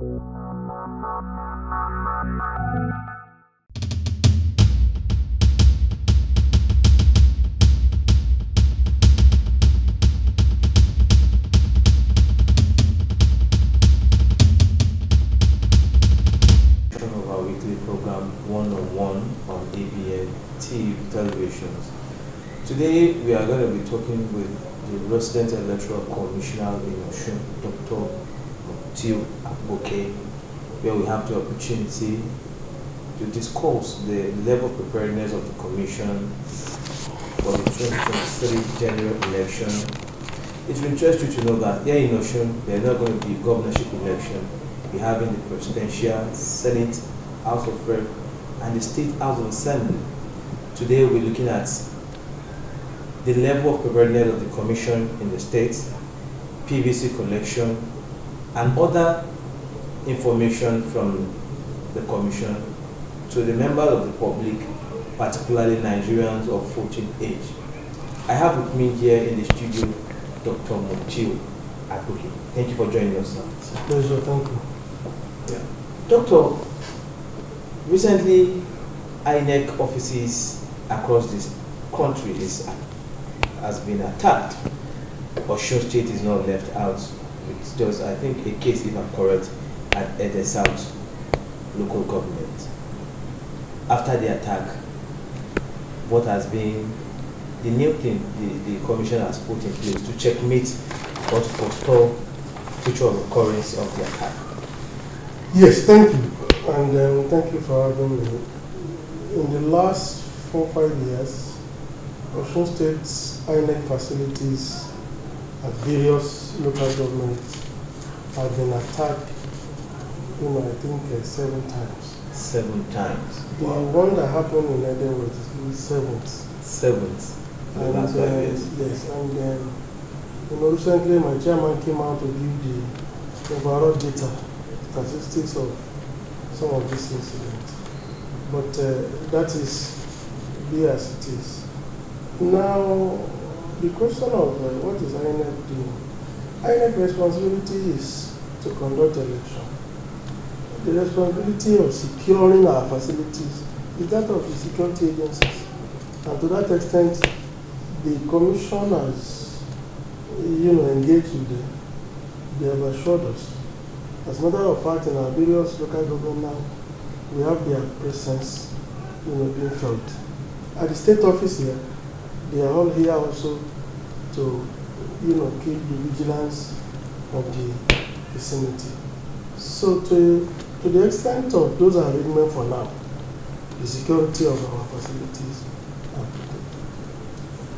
Of our weekly program One-on-One on Abntv televisions. Today we are going to be talking with the Resident Electoral Commissioner in Osun, Dr. Abntv, where we have the opportunity to discuss the level of preparedness of the Commission for the 2023 general election. It will interest you to know that here in Osun, there is not going to be a governorship election. We have in the Presidential, Senate, House of Rep, and the State House of Assembly. Today we'll be looking at the level of preparedness of the Commission in the states, PVC collection, and other information from the Commission to the members of the public, particularly Nigerians of 14 age. I have with me here in the studio Dr. Abntv. Thank you for joining us, sir. It's a pleasure, thank you. Yeah. Doctor, recently INEC offices across this country has been attacked. Osun State is not left out. It's just, I think, a case, if I'm correct, at Ede South local government. After the attack, what has been the new thing the Commission has put in place to checkmate or to forestall future occurrence of the attack? Yes, thank you, and thank you for having me. In the last 4 or 5 years, Osun State's INEC facilities at various local governments have been attacked, I think 7 times. 7 times? The one that happened in Ede was the 7th. 7th? And, yes, and recently my chairman came out to give the overall data, statistics of some of these incidents. But that is be as it is. Now, the question of what is INEC doing? INEC responsibility is to conduct election. The responsibility of securing our facilities is that of the security agencies. And to that extent, the Commission has engaged with them. They have assured us. As a matter of fact, in our various local government now, we have their presence being felt. At the state office here, they are all here also to keep the vigilance of the vicinity. So to the extent of those arrangements for now, the security of our facilities are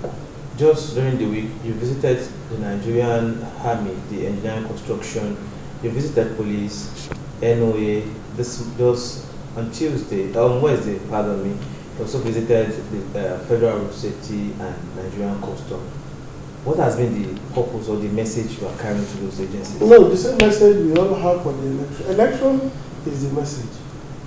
protected. Just during the week, you visited the Nigerian Army, the engineering construction, you visited police, NOA, those on Wednesday, pardon me, you also visited the Federal Road Safety and Nigerian Custom. What has been the purpose or the message you are carrying to those agencies? No, the same message we all have for the election. Election is the message.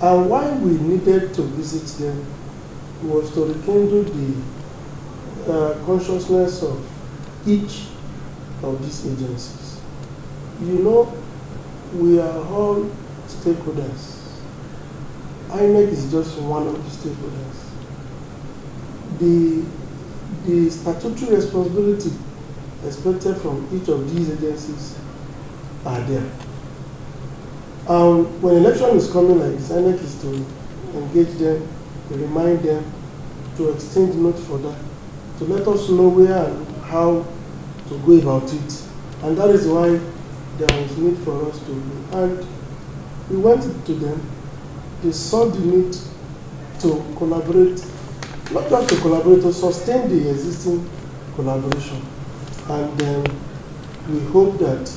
And why we needed to visit them was to rekindle the consciousness of each of these agencies. We are all stakeholders. INEC is just one of the stakeholders. The statutory responsibility expected from each of these agencies are there. When election is coming like this, INEC is to engage them, to remind them, to exchange notes for that, to let us know where and how to go about it. And that is why there was need for us to go. And we went to them. They saw the need to collaborate, not just to collaborate, to sustain the existing collaboration. And we hope that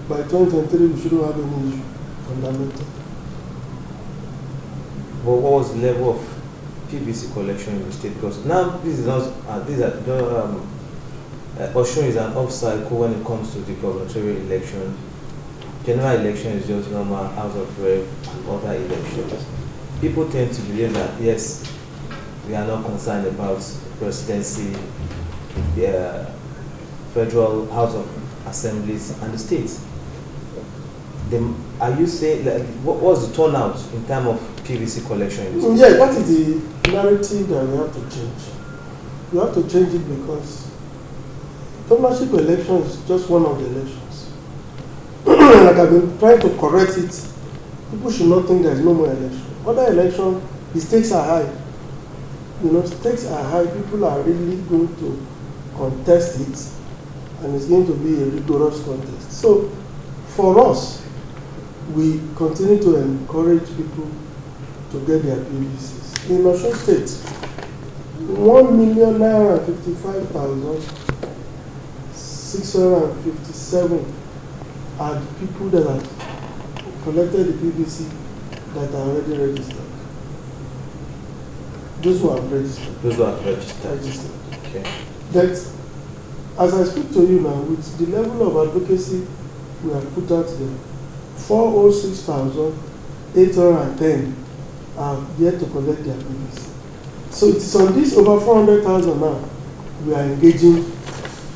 by 2023 we shouldn't have any issue fundamental. What was the level of PVC collection in the state? Because now this is not, Osun is an off-cycle when it comes to the gubernatorial election. General election is just normal House of Rep and other elections. People tend to believe that, yes, we are not concerned about presidency, the federal House of Assemblies and the states. are you saying, like, what was the turnout in terms of PVC collection? In this Yeah, that is the narrative that we have to change. We have to change it because governorship election is just one of the elections. Like I've been trying to correct it. People should not think there is no more election. Other election, the stakes are high. Stakes are high. People are really going to contest it, and it's going to be a rigorous contest. So, for us, we continue to encourage people to get their PVCs. In Osun State, 1,955,657 are the people that have collected the PVC that are already registered. Those who have registered. Those who have registered. Okay. That, as I speak to you now, with the level of advocacy we have put out there, 406,810 are yet to collect their PVC. So it is on this over 400,000 now we are engaging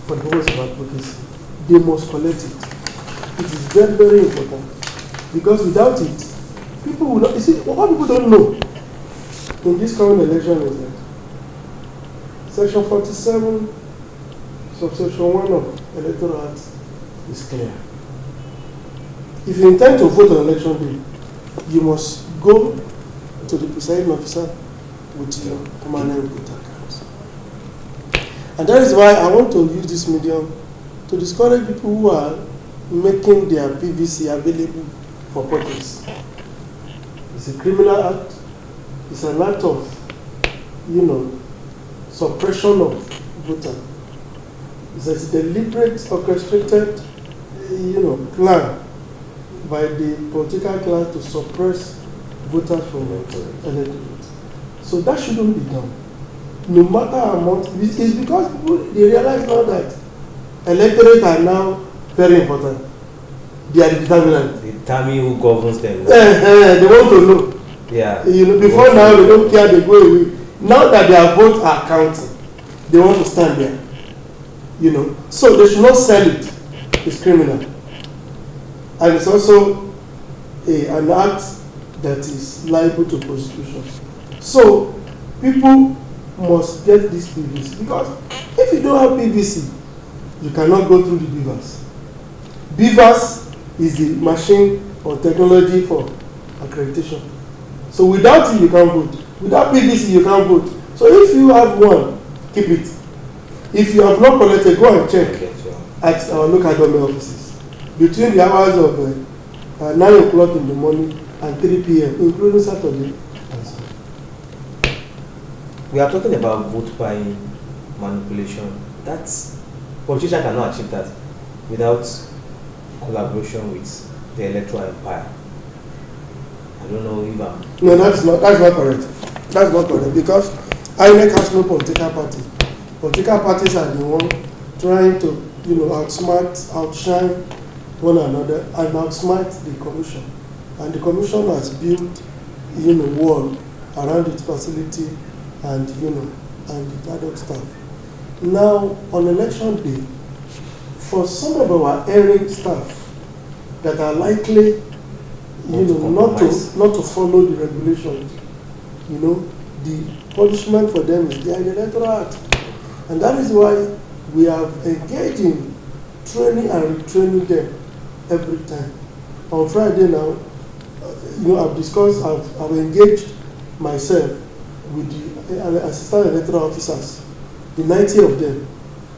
for the purpose of advocacy. They must collect it. It is very, very important, because without it, people will not. You see, what people don't know in this current election is that Section 47, subsection 1 of Electoral Act is clear. If you intend to vote on election day, you must go to the presiding officer with your permanent voter card. And that is why I want to use this medium to discourage people who are making their PVC available for purchase. It's a criminal act. It's an act of, suppression of voter. It's a deliberate, orchestrated, plan by the political class to suppress voters from electorate. So that shouldn't be done. No matter how much, it's because people, they realize now that electorate are now very important. They are the determinant. They determine who governs them. They want to know. Yeah. Before now, they don't care, they go away. Now that their votes are counting, they want to stand there. So they should not sell it. It's criminal. And it's also an act that is liable to prosecution. So people must get this PVC, because if you don't have PVC, you cannot go through the beavers. Beavers is the machine or technology for accreditation. So without it, you can't vote. Without PVC, you can't vote. So if you have one, keep it. If you have not collected, go and check at our local government offices between the hours of 9 o'clock in the morning and 3 p.m., including Saturday and Sunday. We are talking about vote buying manipulation. Politicians cannot achieve that without collaboration with the electoral empire. I don't know if I'm... No, that's not correct. That's not correct, because INEC has no political party. Political parties are the one trying to, outsmart, outshine one another and outsmart the commission. And the commission has built, wall around its facility and, and the adult staff. Now, on election day, for some of our erring staff that are likely, not to follow the regulations, the punishment for them is there in the Electoral Act. And that is why we have engaged in training and retraining them every time. On Friday now, I've engaged myself with the assistant electoral officers, the 90 of them.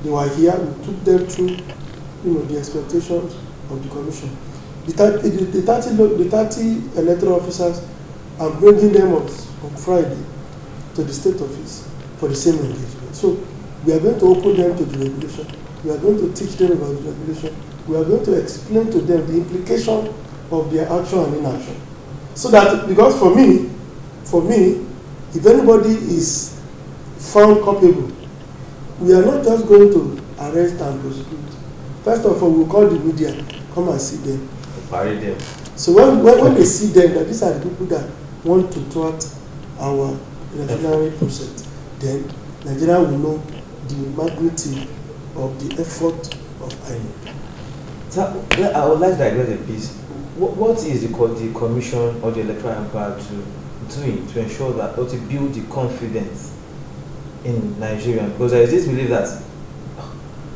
They were here, we took them through, the expectations of the commission. The 30 electoral officers, I'm bringing them on Friday to the state office for the same engagement. So we are going to open them to the regulation. We are going to teach them about the regulation. We are going to explain to them the implication of their action and inaction. So that, because for me, if anybody is found culpable, we are not just going to arrest and prosecute. First of all, we'll call the media, come and see them. Parade them. So when they see them, that these are the people that want to thwart our electionary process, then Nigeria will know the magnitude of the effort of INEC. So, I would like to digress a piece. What is the commission or the electoral empire doing to ensure that, or to build the confidence in Nigeria? Because there is this belief that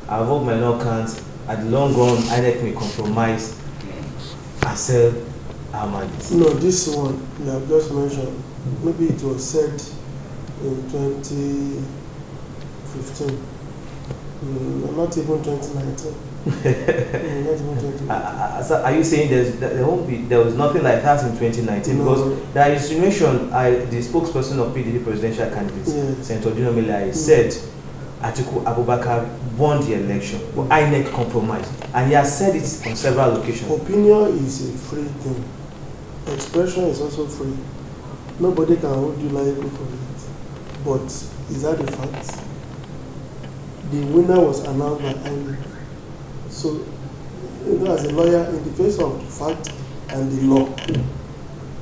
our vote might not count, at the long run, INEC may compromise and sell our mandates. No, this one you have just mentioned, maybe it was said in 2015, not even 2019. Not even 2019. So are you saying there was nothing like that in 2019? No. Because there is insinuation, the spokesperson of PDP presidential candidate, Yes. Senator Dino Melaye, said Atiku Abubakar won the election, but INEC compromised, and he has said it on several occasions. Opinion is a free thing. Expression is also free. Nobody can hold you liable for it. But is that the fact? The winner was announced by INEC. So, as a lawyer, in the face of the fact and the law,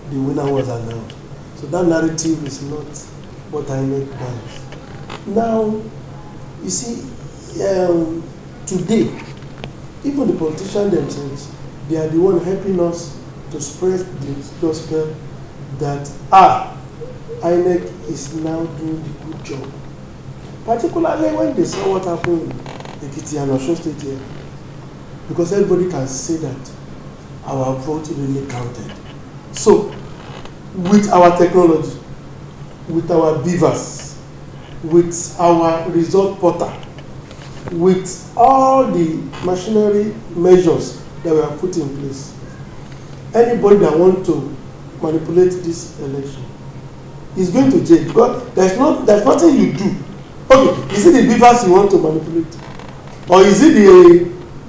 the winner was announced. So that narrative is not what INEC buys. Now, you see, today, even the politicians themselves, they are the one helping us to spread the gospel that INEC is now doing the good job. Particularly when they saw what happened in Ekiti and Osun State here. Because everybody can say that our vote really counted. So, with our technology, with our beavers, with our result portal, with all the machinery measures that we have put in place, anybody that wants to manipulate this election is going to jail, because there's nothing you do. Okay, is it the beavers you want to manipulate, or is it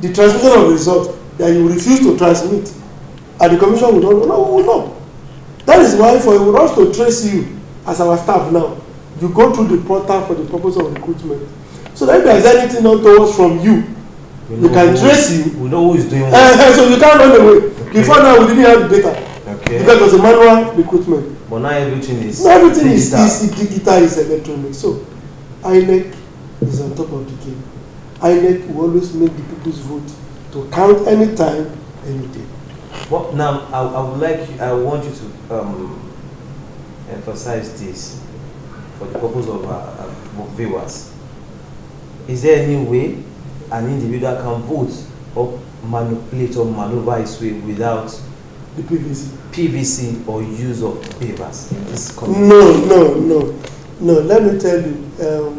the transmission of results that you refuse to transmit, and the commission will not know? No, we will know. That is why for us to trace you as our staff now, you go through the portal for the purpose of recruitment. So that if there is anything not towards from you, we can trace you. We know who is doing what. So you can't run away. Okay. Before now, we didn't have the data. Okay. Because it was a manual recruitment. But now everything is digital, is electronic. So INEC is on top of the game. INEC will always make the people's vote to count anytime, any day. Well, now I want you to emphasize this for the purpose of viewers. Is there any way an individual can vote or manipulate or maneuver his way without the PVC or use of papers in this country? No. Let me tell you,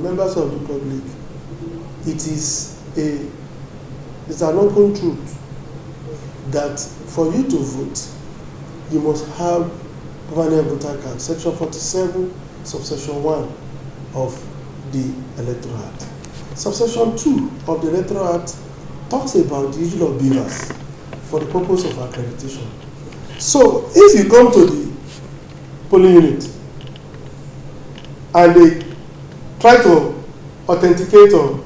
members of the public, it's an open truth that for you to vote, you must have permanent voter card, section 47, subsection 1 of the Electoral Act. Subsection 2 of the Electoral Act talks about the use of beavers for the purpose of accreditation. So, if you come to the polling unit and they try to authenticate or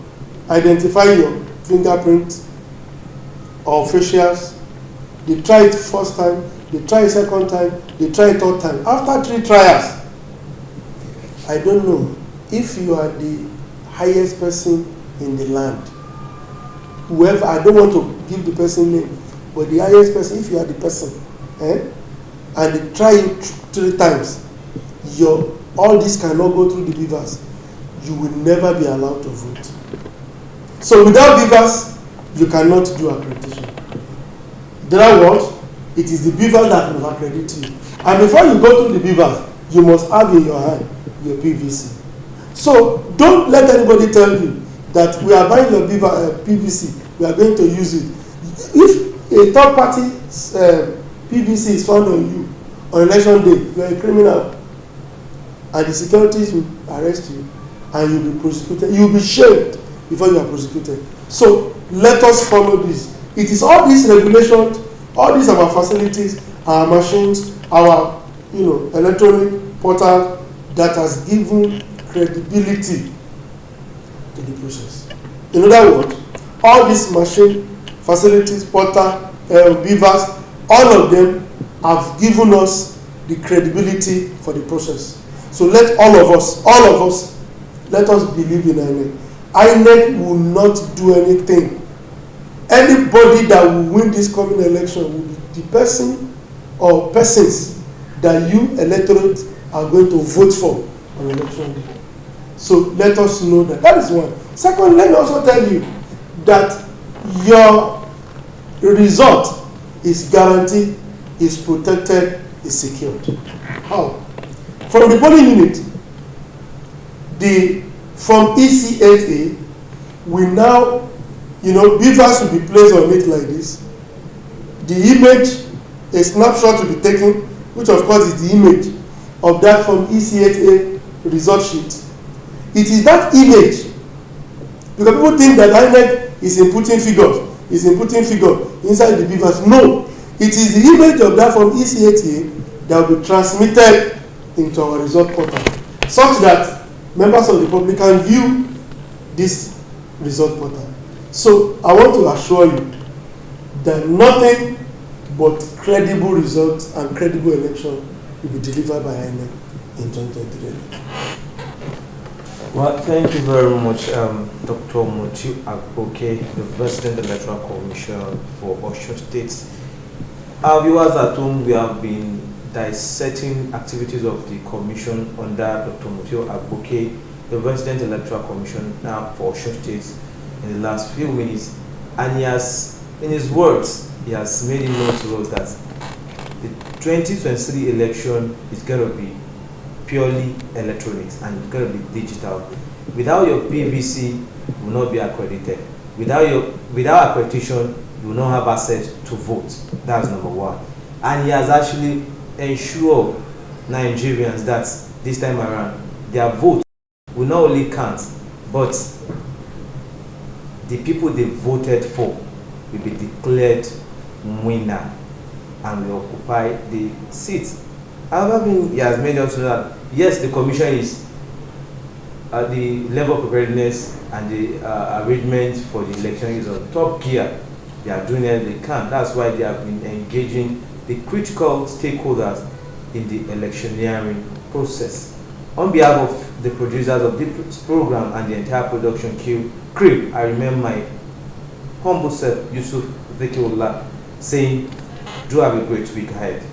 identify your fingerprint or facials, they try it first time, they try it second time, they try it third time. After 3 trials, I don't know if you are the highest person in the land. Whoever, I don't want to give the person name, but the highest person, if you are the person, and they try it 3 times, all this cannot go through the beavers. You will never be allowed to vote. So without beavers, you cannot do accreditation. In other words, it is the beaver that will accredit you. And before you go through the beavers, you must have in your hand your PVC. So don't let anybody tell you that we are buying your PVC, we are going to use it. If a third party PVC is found on you on election day, you are a criminal, and the securities will arrest you and you will be prosecuted. You will be shamed before you are prosecuted. So let us follow this. It is all these regulations, all these our facilities, our machines, our electronic portal that has given credibility to the process. In other words, all these machine, facilities, portal, beavers, all of them have given us the credibility for the process. So let all of us, let us believe in INEC. INEC will not do anything. Anybody that will win this coming election will be the person or persons that you electorate are going to vote for on election day. So let us know that. That is one. Second, let me also tell you that your result is guaranteed, is protected, is secured. How? From the polling unit, from EC8A, we now, beavers will be placed on it like this. The image, a snapshot will be taken, which of course is the image of that from EC8A result sheet. It is that image, because people think that INEC is inputting figures inside the beavers. No, it is the image of that from EC8A that will be transmitted into our result portal, such that members of the public can view this result portal. So I want to assure you that nothing but credible results and credible election will be delivered by INEC in 2023. Well, thank you very much, Dr. Mutiu Agboke, the President Electoral Commission for Osun State. Our viewers at home, we have been dissecting activities of the Commission under Dr. Mutiu Agboke, the President Electoral Commission now for Osun State, in the last few minutes. And he has, in his words, he has made it known to us that the 2023 election is going to be purely electronic and it's going to be digital. Without your PVC, you will not be accredited. Without accreditation, you will not have access to vote. That's number one. And he has actually ensured Nigerians that this time around, their vote will not only count, but the people they voted for will be declared winner and will occupy the seat. However, he has made us know that yes, the commission is at the level of preparedness and the arrangement for the election is on top gear. They are doing everything they can. That's why they have been engaging the critical stakeholders in the electioneering process. On behalf of the producers of this program and the entire production crew, I remember my humble self, Yusuf Vekiullah, saying, do have a great week ahead.